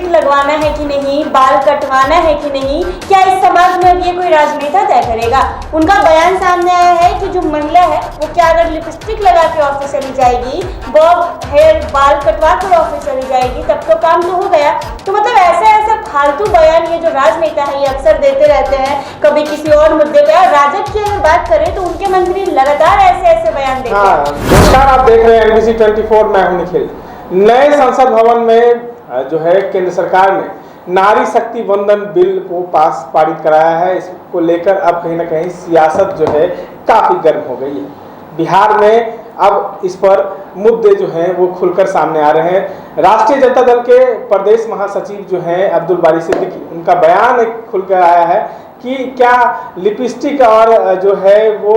Lipstick लगवाना है कि नहीं, बाल कटवाना है कि नहीं, क्या इस समाज में अब ये कोई राजनेता तय करेगा। उनका बयान सामने आया है कि जो महिला है वो क्या अगर लिपस्टिक लगा के ऑफिस चली जाएगी, बॉब हेयर बाल कटवा कर ऑफिस चली जाएगी, तब तो काम तो हो गया। तो मतलब ऐसे फालतू बयान ये जो राजनेता है ये अक्सर देते रहते हैं, कभी किसी और मुद्दे पे। और राजद की अगर बात करें तो उनके मंत्री लगातार ऐसे बयान देते हैं। नमस्कार, आप देख रहे हैं NBC 24, मैं हूं निखिल। नए संसद भवन में जो है केंद्र सरकार ने नारी शक्ति वंदन बिल को पारित कराया है। इसको लेकर अब कहीं ना कहीं सियासत जो है काफी गर्म हो गई है। बिहार में अब इस पर मुद्दे जो हैं वो खुलकर सामने आ रहे हैं। राष्ट्रीय जनता दल के प्रदेश महासचिव जो हैं अब्दुल बारी सिद्दीकी, उनका बयान एक खुलकर आया है कि क्या लिपस्टिक और जो है वो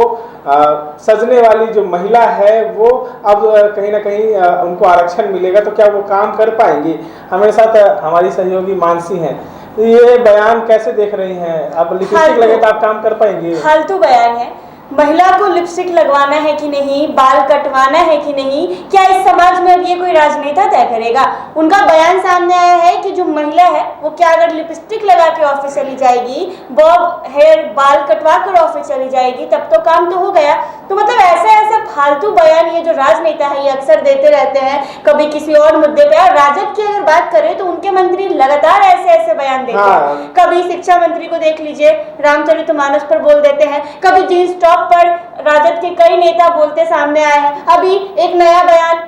सजने वाली जो महिला है वो अब कहीं ना कहीं उनको आरक्षण मिलेगा तो क्या वो काम कर पाएंगी। हमारे साथ हमारी सहयोगी मानसी हैं। तो ये बयान कैसे देख रही हैं? अब लिपस्टिक लगे तो आप काम कर पाएंगे? फालतू बयान है। महिला को लिपस्टिक लगवाना है कि नहीं, बाल कटवाना है कि नहीं, क्या इस समाज में अब ये कोई राजनेता तय करेगा। उनका बयान सामने आया है कि जो महिला है वो क्या अगर लिपस्टिक लगा के ऑफिस चली जाएगी, बॉब हेयर बाल कटवा कर ऑफिस चली जाएगी, तब तो काम तो हो गया। तो मतलब ऐसे फालतू बयान ये जो राजनेता है ये अक्सर देते रहते हैं, कभी किसी और मुद्दे पे। और राजद की अगर बात करें तो उनके मंत्री लगातार ऐसे बयान देते हैं। कभी शिक्षा मंत्री को देख लीजिए, रामचरितमानस पर बोल देते हैं, कभी जींस टॉप पर राजद के कई नेता बोलते सामने आए हैं। अभी एक नया बयान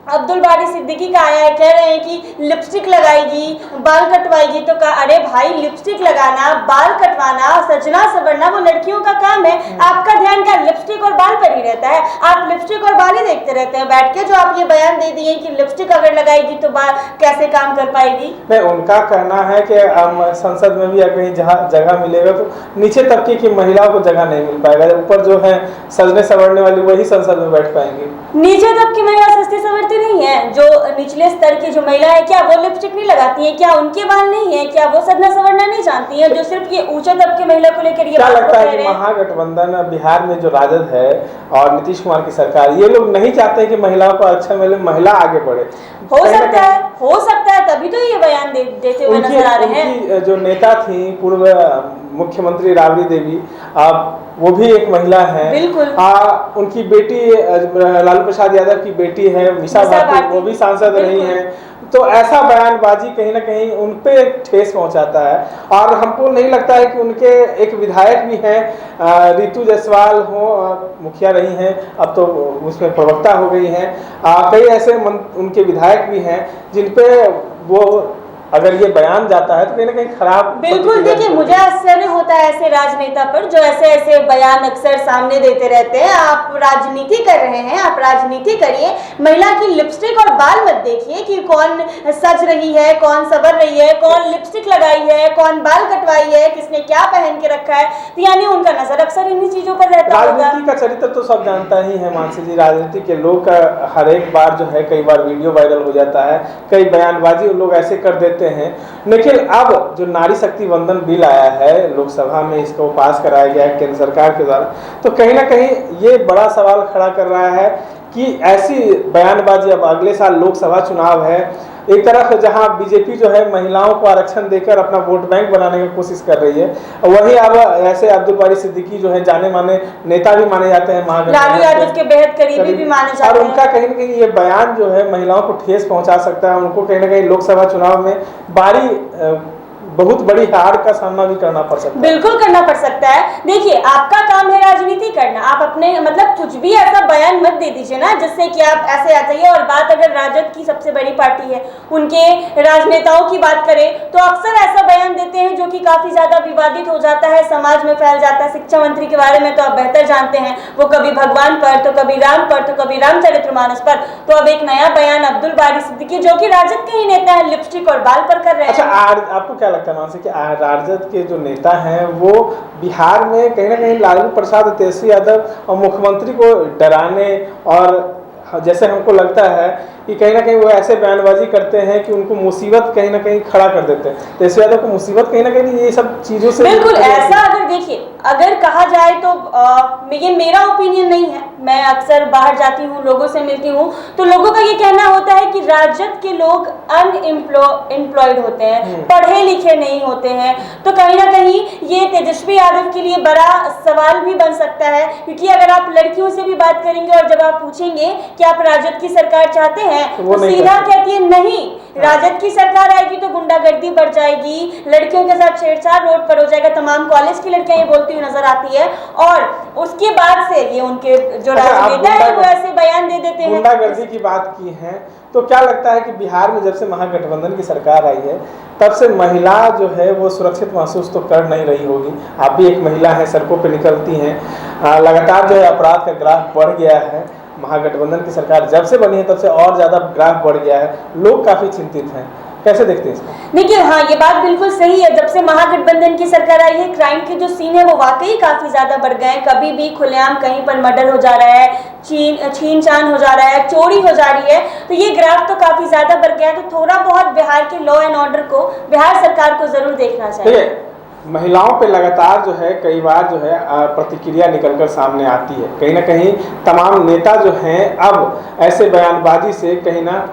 अब्दुल बारी सिद्दीकी का आया है, कह रहे हैं कि लिपस्टिक लगाएगी, बाल कटवाएगी। तो कहा अरे भाई, लिपस्टिक लगाना, बाल कटवाना, सजना सवरना वो लड़कियों का काम है। आपका ध्यान क्या लिपस्टिक और बाल पर ही रहता है? आप लिपस्टिक और बाल ही देखते रहते हैं बैठ के। जो आप ये बयान दे दिए कि लिपस्टिक अगर लगाएगी तो बाल कैसे काम कर पाएगी। नहीं, उनका कहना है कि संसद में भी कहीं जहाँ जगह मिलेगा तो नीचे तबके की महिलाओं को जगह नहीं मिल पाएगा। ऊपर जो है सजने सवरने वाली वही संसद में बैठ पाएंगे। नीचे तबके महिला सस्ती सवरती नहीं है। जो निचले स्तर की जो महिला है क्या वो लिपस्टिक नहीं लगाती है? क्या उनके बाल नहीं है? क्या वो सजना सवरना नहीं जानती है? जो सिर्फ ये ऊंचे तबके महिला को लेकर ये क्या लगता है कि महागठबंधन बिहार में जो राजद है और नीतीश कुमार की सरकार, ये लोग नहीं चाहते कि महिलाओं को आरक्षण मिले, महिला आगे बढ़े? हो सकता है तभी तो ये बयान देते हुए नजर आ रहे हैं। जो नेता थी पूर्व मुख्यमंत्री राबड़ी देवी, अब वो भी एक महिला है। बिल्कुल। उनकी बेटी लालू प्रसाद यादव की बेटी है मीसा भारती, वो भी सांसद रही हैं। तो ऐसा बयानबाजी कहीं ना कहीं उन पे ठेस पहुंचाता है। और हमको नहीं लगता है कि उनके एक विधायक भी हैं, रितु जायसवाल हो, मुखिया रही हैं, अब तो उसमें प्रवक्ता हो गई हैं। कई ऐसे उनके विधायक भी हैं जिन पे वो अगर ये बयान जाता है तो कहीं ना कहीं खराब। बिल्कुल, देखिए मुझे आश्चर्य होता है ऐसे राजनेता पर जो ऐसे बयान अक्सर सामने देते रहते हैं। आप राजनीति कर रहे हैं, आप राजनीति करिए, महिला की लिपस्टिक और बाल मत देखिए कि कौन सज रही है, कौन सवर रही है, कौन लिपस्टिक लगाई है, कौन बाल कटवाई है, किसने क्या पहन के रखा है। तो यानी उनका नजर अक्सर इन्हीं चीजों पर रहता है। राजनीति का चरित्र तो सब जानता ही है मानसी जी। राजनीति के लोग का हर एक बार जो है कई बार वीडियो वायरल हो जाता है, कई बयानबाजी लोग ऐसे कर देते हैं। लेकिन अब जो नारी शक्ति वंदन बिल आया है लोकसभा में, इसको पास कराया गया है केंद्र सरकार के द्वारा, तो कहीं ना कहीं ये बड़ा सवाल खड़ा कर रहा है कि ऐसी बयानबाजी, अब अगले साल लोकसभा चुनाव है, एक तरफ जहां बीजेपी जो है महिलाओं को आरक्षण देकर अपना वोट बैंक बनाने की कोशिश कर रही है, वहीं अब ऐसे अब्दुल बारी सिद्दीकी जो है जाने माने नेता भी माने जाते हैं, लालू यादव के बेहद करीबी भी माने जाते हैं। और उनका कहीं ना कहीं ये बयान जो है महिलाओं को ठेस पहुंचा सकता है। उनको कहीं ना कहीं लोकसभा चुनाव में बहुत बड़ी हार का सामना भी करना पड़ सकता है। बिल्कुल करना पड़ सकता है। देखिए, आपका काम है राजनीति करना। आप अपने मतलब कुछ भी ऐसा बयान मत दे दीजिए ना जिससे कि आप ऐसे आ जाइए। और बात अगर राजद की सबसे बड़ी पार्टी है, उनके राजनेताओं की बात करें तो अक्सर ऐसा बयान देते हैं जो कि काफी ज्यादा विवादित हो जाता है, समाज में फैल जाता है। शिक्षा मंत्री के बारे में तो आप बेहतर जानते हैं, वो कभी भगवान पर तो कभी राम पर तो कभी रामचरितमानस पर। तो अब एक नया बयान अब्दुल बारी सिद्दीकी जो कि राजद के ही नेता है लिपस्टिक और बाल पर कर रहे हैं। अच्छा, आपको क्या लगता है मानसी कि राजद के जो नेता हैं वो बिहार में कहीं ना कहीं लालू प्रसाद तेजस्वी यादव और मुख्यमंत्री को डराने, और जैसे हमको लगता है कि कहीं ना कहीं वो ऐसे बयानबाजी करते हैं कि उनको मुसीबत कहीं ना कहीं खड़ा कर देते हैं। तेजस्वी यादव को मुसीबत कहीं ना कहीं ये सब चीज़ों से बिल्कुल ऐसा अगर देखिए, अगर कहा जाए तो ये मेरा ओपिनियन नहीं है, मैं अक्सर बाहर जाती हूँ, लोगों से मिलती हूँ, तो लोगों का ये कहना होता है कि राजद के लोग अनएम्प्लॉयड होते हैं, पढ़े लिखे नहीं होते हैं। तो कहीं ना कहीं ये तेजस्वी यादव के लिए बड़ा सवाल भी बन सकता है, क्योंकि अगर आप लड़कियों से भी बात करेंगे और जब आप पूछेंगे कि आप राजद की सरकार चाहते हैं, तो सीधा कहती है नहीं, राजद की सरकार आएगी तो गुंडागर्दी बढ़ जाएगी, लड़कियों के साथ छेड़छाड़ रोड पर हो जाएगा, तमाम कॉलेज की लड़कियां ये बोलती हुई नजर आती है। और उसके बाद से ये उनके जो राजनेता है वो ऐसे बयान दे देते हैं। गुंडागर्दी की बात की है, तो क्या लगता है कि बिहार में जब से महागठबंधन की सरकार आई है तब से महिला जो है वो सुरक्षित महसूस तो कर नहीं रही होगी। आप भी एक महिला हैं, सड़कों पे निकलती हैं, लगातार जो है अपराध का ग्राफ बढ़ गया है। महागठबंधन की सरकार जब से बनी है तब से और ज़्यादा ग्राफ बढ़ गया है, लोग काफ़ी चिंतित हैं, कैसे देखते हैं इसको? देखिए हाँ, ये बात बिल्कुल सही है। जब से महागठबंधन की सरकार आई है, क्राइम के जो सीन है वो वाकई काफी ज्यादा बढ़ गए हैं। कभी भी खुलेआम कहीं पर मर्डर हो जा रहा है, छीन छान हो जा रहा है, चोरी हो जा रही है, तो ये ग्राफ तो काफी ज्यादा बढ़ गया है। तो थोड़ा बहुत बिहार के लॉ एंड ऑर्डर को, बिहार सरकार को जरूर देखना चाहिए। महिलाओं पे लगातार जो है कई बार जो है प्रतिक्रिया निकलकर सामने आती है। कहीं ना कहीं तमाम नेता जो हैं अब ऐसे बयानबाजी से कहीं ना,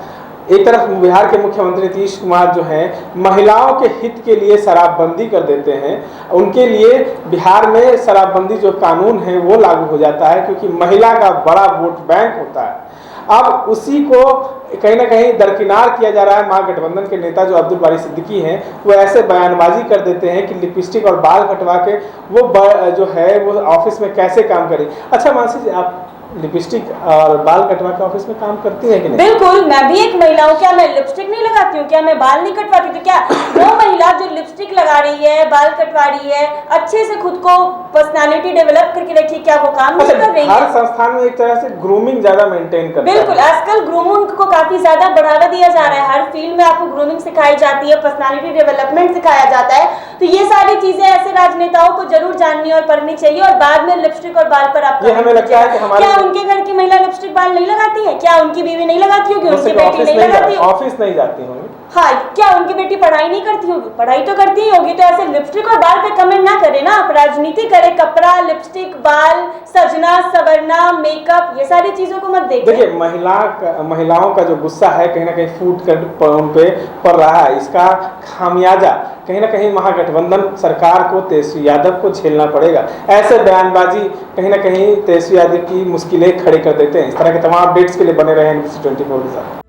एक तरफ बिहार के मुख्यमंत्री नीतीश कुमार जो हैं महिलाओं के हित के लिए शराबबंदी कर देते हैं, उनके लिए बिहार में शराबबंदी जो कानून है वो लागू हो जाता है, क्योंकि महिला का बड़ा वोट बैंक होता है। अब उसी को कहीं ना कहीं दरकिनार किया जा रहा है। महागठबंधन के नेता जो अब्दुल बारी सिद्दीकी हैं वो ऐसे बयानबाजी कर देते हैं कि लिपस्टिक और बाल कटवा के वो जो है वो ऑफिस में कैसे काम करे। अच्छा मानसी जी, आप लिपस्टिक और बाल कटवा के ऑफिस में काम करती है कि नहीं? बिल्कुल, मैं भी एक महिला हूँ। क्या मैं लिपस्टिक नहीं लगाती हूँ? क्या मैं बाल नहीं कटवाती? तो क्या वो महिला जो लिपस्टिक लगा रही है, बाल कटवा रही है, अच्छे से खुद को पर्सनालिटी डेवलप करके रखी, क्या वो काम नहीं कर रही है? हर संस्थान में एक तरह से ग्रूमिंग ज्यादा मेंटेन करता है। बिल्कुल, आजकल ग्रूमिंग को काफी ज्यादा बढ़ावा दिया जा रहा है। हर फील्ड में आपको ग्रूमिंग सिखाई जाती है, पर्सनालिटी डेवलपमेंट सिखाया जाता है। तो ये सारी चीजें ऐसे राजनेताओं को जरूर जाननी और पढ़नी चाहिए। और बाद में लिपस्टिक और बाल पर आपको हमें लगता है कि हमारे उनके घर की महिला लिपस्टिक बाल नहीं लगाती है? क्या उनकी बीवी नहीं लगाती होगी? उनकी बेटी नहीं लगाती होगी? ऑफिस नहीं जाती होंगी? हाँ, क्या उनकी बेटी पढ़ाई नहीं करती होगी? पढ़ाई तो करती ही होगी। तो ऐसे लिपस्टिक और बाल पे कमेंट ना करें ना, आप राजनीति करें। कपड़ा, लिपस्टिक, बाल, सजना सवरना, मेकअप, ये सारी चीजों को मत देखिए। देखिए महिलाओं का जो गुस्सा है कहीं ना कहीं फूट कर उन पे पड़ रहा है। इसका खामियाजा कहीं ना कहीं महागठबंधन सरकार को, तेजस्वी यादव को झेलना पड़ेगा। ऐसे बयानबाजी कहीं ना कहीं तेजस्वी यादव की मुश्किलें खड़ी कर देते हैं। इस तरह के तमाम अपडेट्स के लिए बने रहे NBC 24 के साथ।